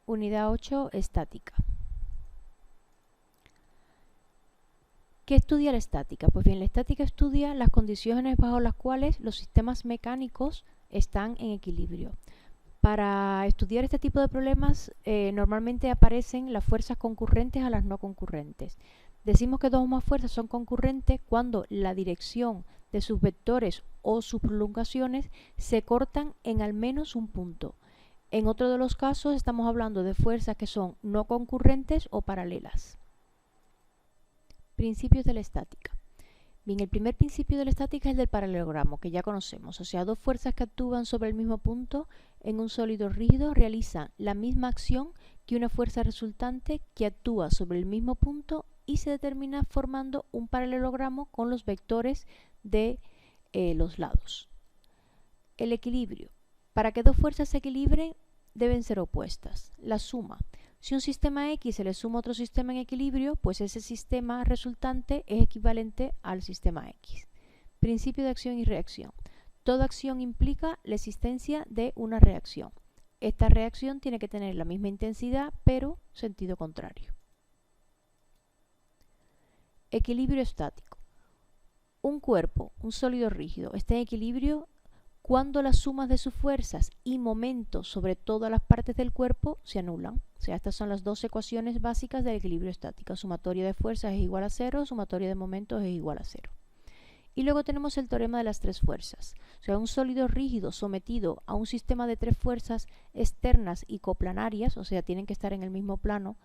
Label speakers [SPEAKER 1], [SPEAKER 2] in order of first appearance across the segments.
[SPEAKER 1] Unidad 8, estática. ¿Qué estudia la estática? Pues bien, la estática estudia las condiciones bajo las cuales los sistemas mecánicos están en equilibrio. Para estudiar este tipo de problemas, normalmente aparecen las fuerzas concurrentes a las no concurrentes. Decimos que dos o más fuerzas son concurrentes cuando la dirección de sus vectores o sus prolongaciones se cortan en al menos un punto. En otro de los casos estamos hablando de fuerzas que son no concurrentes o paralelas. Principios de la estática. Bien, el primer principio de la estática es el del paralelogramo, que ya conocemos. O sea, dos fuerzas que actúan sobre el mismo punto en un sólido rígido realizan la misma acción que una fuerza resultante que actúa sobre el mismo punto y se determina formando un paralelogramo con los vectores de los lados. El equilibrio. Para que dos fuerzas se equilibren, deben ser opuestas. La suma. Si un sistema X se le suma otro sistema en equilibrio, pues ese sistema resultante es equivalente al sistema X. Principio de acción y reacción. Toda acción implica la existencia de una reacción. Esta reacción tiene que tener la misma intensidad, pero sentido contrario. Equilibrio estático. Un cuerpo, un sólido rígido, está en equilibrio cuando las sumas de sus fuerzas y momentos sobre todas las partes del cuerpo se anulan. O sea, estas son las dos ecuaciones básicas del equilibrio estático. Sumatoria de fuerzas es igual a 0, sumatoria de momentos es igual a 0. Y luego tenemos el teorema de las tres fuerzas. O sea, un sólido rígido sometido a un sistema de tres fuerzas externas y coplanarias, o sea, tienen que estar en el mismo plano,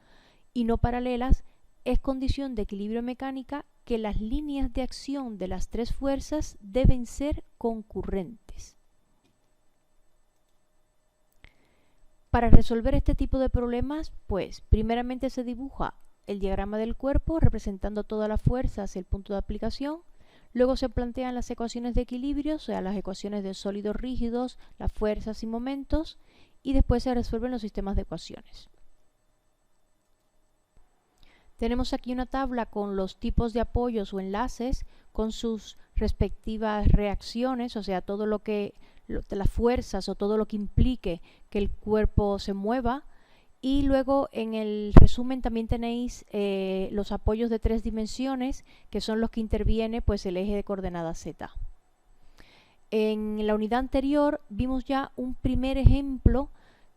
[SPEAKER 1] y no paralelas, es condición de equilibrio mecánica que las líneas de acción de las tres fuerzas deben ser concurrentes. Para resolver este tipo de problemas, pues primeramente se dibuja el diagrama del cuerpo representando todas las fuerzas y el punto de aplicación. Luego se plantean las ecuaciones de equilibrio, o sea, las ecuaciones de sólidos rígidos, las fuerzas y momentos, y después se resuelven los sistemas de ecuaciones. Tenemos aquí una tabla con los tipos de apoyos o enlaces con sus respectivas reacciones, o sea, todo lo que las fuerzas o todo lo que implique que el cuerpo se mueva. Y luego en el resumen también tenéis los apoyos de tres dimensiones, que son los que interviene pues el eje de coordenadas Z. En la unidad anterior vimos ya un primer ejemplo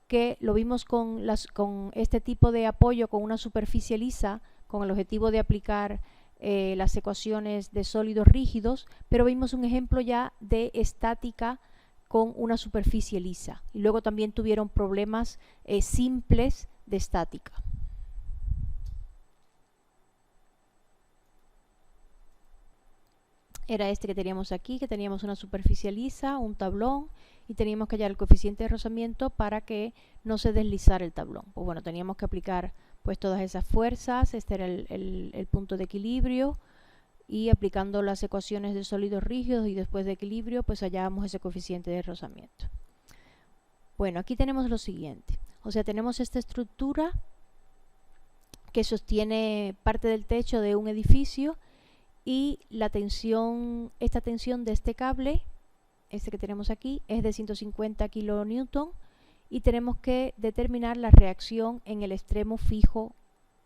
[SPEAKER 1] que lo vimos con este tipo de apoyo con una superficie lisa, con el objetivo de aplicar las ecuaciones de sólidos rígidos, pero vimos un ejemplo ya de estática con una superficie lisa. Y luego también tuvieron problemas simples de estática. Era este que teníamos aquí, que teníamos una superficie lisa, un tablón, y teníamos que hallar el coeficiente de rozamiento para que no se deslizara el tablón. Pues bueno, teníamos que aplicar pues todas esas fuerzas, este era el punto de equilibrio, y aplicando las ecuaciones de sólidos rígidos y después de equilibrio, pues hallábamos ese coeficiente de rozamiento. Bueno, aquí tenemos lo siguiente, o sea, tenemos esta estructura que sostiene parte del techo de un edificio y la tensión, esta tensión de este cable, este que tenemos aquí, es de 150 kN y tenemos que determinar la reacción en el extremo fijo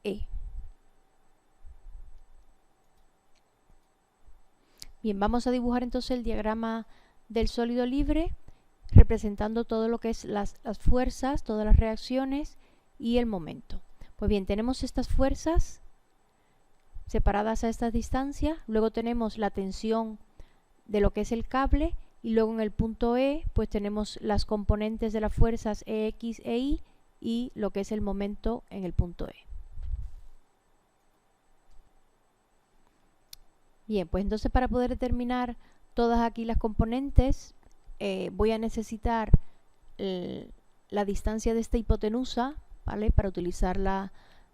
[SPEAKER 1] E. Bien, vamos a dibujar entonces el diagrama del sólido libre, representando todo lo que es las fuerzas, todas las reacciones y el momento. Pues bien, tenemos estas fuerzas separadas a esta distancia, luego tenemos la tensión de lo que es el cable, y luego en el punto E pues tenemos las componentes de las fuerzas EX e Y y lo que es el momento en el punto E. Bien, pues entonces para poder determinar todas aquí las componentes voy a necesitar la distancia de esta hipotenusa, ¿vale? Para utilizarla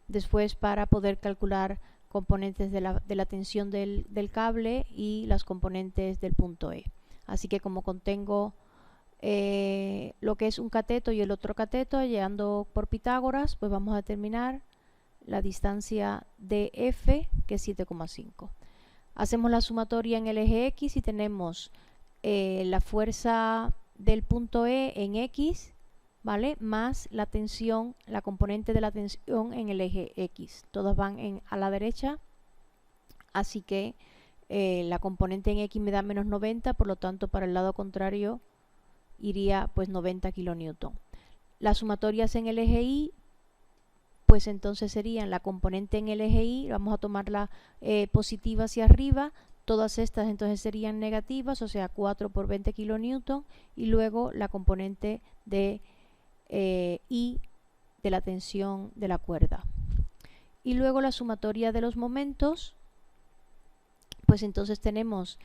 [SPEAKER 1] después para poder calcular componentes de la tensión del cable y las componentes del punto E. Así que como contengo lo que es un cateto y el otro cateto, hallando por Pitágoras, pues vamos a determinar la distancia de F, que es 7,5. Hacemos la sumatoria en el eje X y tenemos la fuerza del punto E en X ¿vale? Más la tensión, la componente de la tensión en el eje X. Todas van a la derecha, así que la componente en X me da menos 90, por lo tanto para el lado contrario iría pues 90 kilonewton. Las sumatorias en el eje Y, pues entonces serían la componente en el eje Y, vamos a tomarla positiva hacia arriba, todas estas entonces serían negativas, o sea 4 por 20 kilonewton, y luego la componente de Y de la tensión de la cuerda. Y luego la sumatoria de los momentos, pues entonces tenemos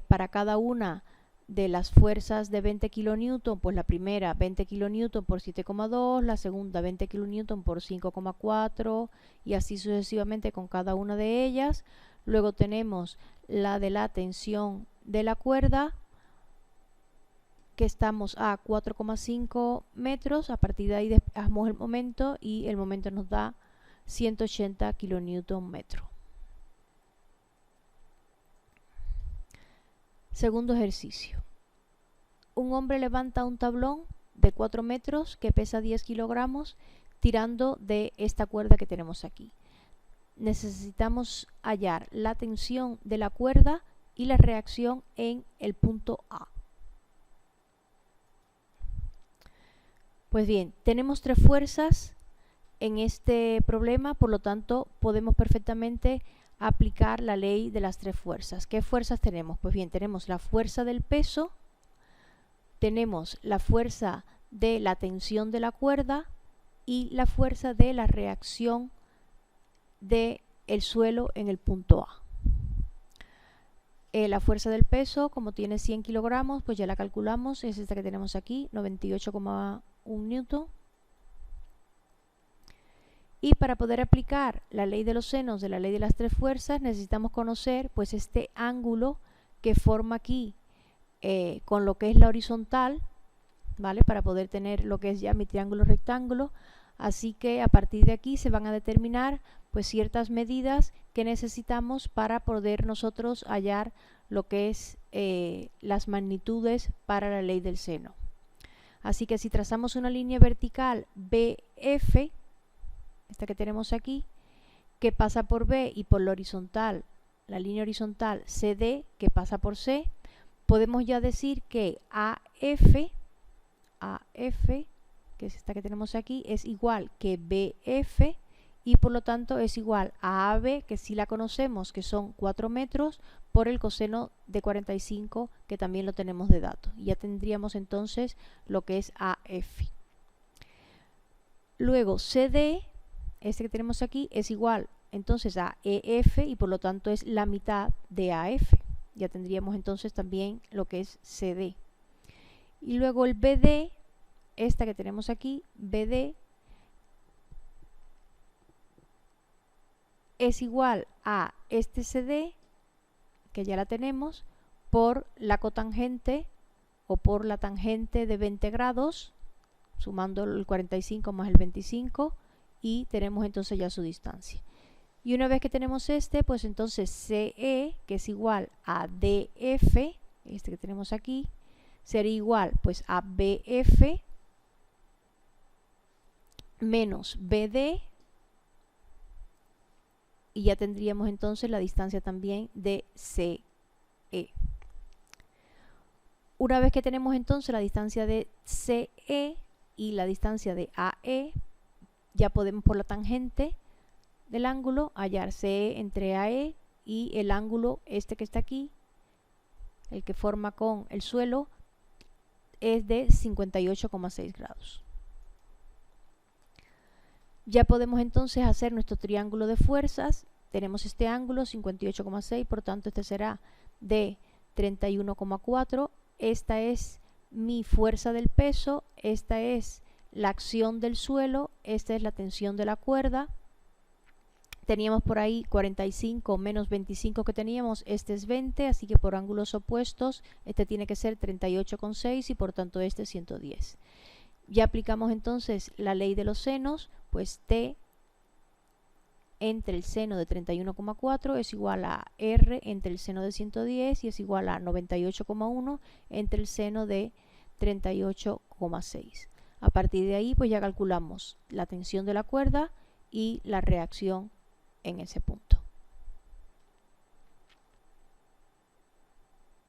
[SPEAKER 1] para cada una de las fuerzas de 20 kilonewton, pues la primera 20 kilonewton por 7,2, la segunda 20 kilonewton por 5,4 y así sucesivamente con cada una de ellas. Luego tenemos la de la tensión de la cuerda, que estamos a 4,5 metros. A partir de ahí despejamos el momento y el momento nos da 180 kilonewton metro. Segundo ejercicio. Un hombre levanta un tablón de 4 metros que pesa 10 kilogramos tirando de esta cuerda que tenemos aquí. Necesitamos hallar la tensión de la cuerda y la reacción en el punto A. Pues bien, tenemos tres fuerzas en este problema, por lo tanto podemos perfectamente aplicar la ley de las tres fuerzas. ¿Qué fuerzas tenemos? Pues bien, tenemos la fuerza del peso, tenemos la fuerza de la tensión de la cuerda y la fuerza de la reacción del suelo en el punto A. La fuerza del peso, como tiene 100 kilogramos, pues ya la calculamos, es esta que tenemos aquí, 98,1 newton. Y para poder aplicar la ley de los senos de la ley de las tres fuerzas, necesitamos conocer pues este ángulo que forma aquí con lo que es la horizontal, ¿vale? Para poder tener lo que es ya mi triángulo rectángulo. Así que a partir de aquí se van a determinar pues ciertas medidas que necesitamos para poder nosotros hallar lo que es las magnitudes para la ley del seno. Así que si trazamos una línea vertical BF, esta que tenemos aquí, que pasa por B, y por la horizontal, la línea horizontal CD, que pasa por C, podemos ya decir que AF, que es esta que tenemos aquí, es igual que BF, y por lo tanto es igual a AB, que sí la conocemos, que son 4 metros, por el coseno de 45, que también lo tenemos de dato. Y ya tendríamos entonces lo que es AF. Luego CD, este que tenemos aquí, es igual entonces a EF, y por lo tanto es la mitad de AF. Ya tendríamos entonces también lo que es CD. Y luego el BD, esta que tenemos aquí, BD, es igual a este CD, que ya la tenemos, por la cotangente o por la tangente de 20 grados, sumando el 45 más el 25, y tenemos entonces ya su distancia. Y una vez que tenemos este, pues entonces CE, que es igual a DF, este que tenemos aquí, sería igual pues a BF menos BD, y ya tendríamos entonces la distancia también de CE. Una vez que tenemos entonces la distancia de CE y la distancia de AE, ya podemos por la tangente del ángulo hallar CE entre AE y el ángulo este que está aquí, el que forma con el suelo, es de 58,6 grados. Ya podemos entonces hacer nuestro triángulo de fuerzas. Tenemos este ángulo 58,6, por tanto este será de 31,4. Esta es mi fuerza del peso, esta es la acción del suelo, esta es la tensión de la cuerda. Teníamos por ahí 45 menos 25 que teníamos, este es 20, así que por ángulos opuestos este tiene que ser 38,6 y por tanto este 110. Ya aplicamos entonces la ley de los senos, pues T entre el seno de 31,4 es igual a R entre el seno de 110 y es igual a 98,1 entre el seno de 38,6. A partir de ahí pues ya calculamos la tensión de la cuerda y la reacción en ese punto.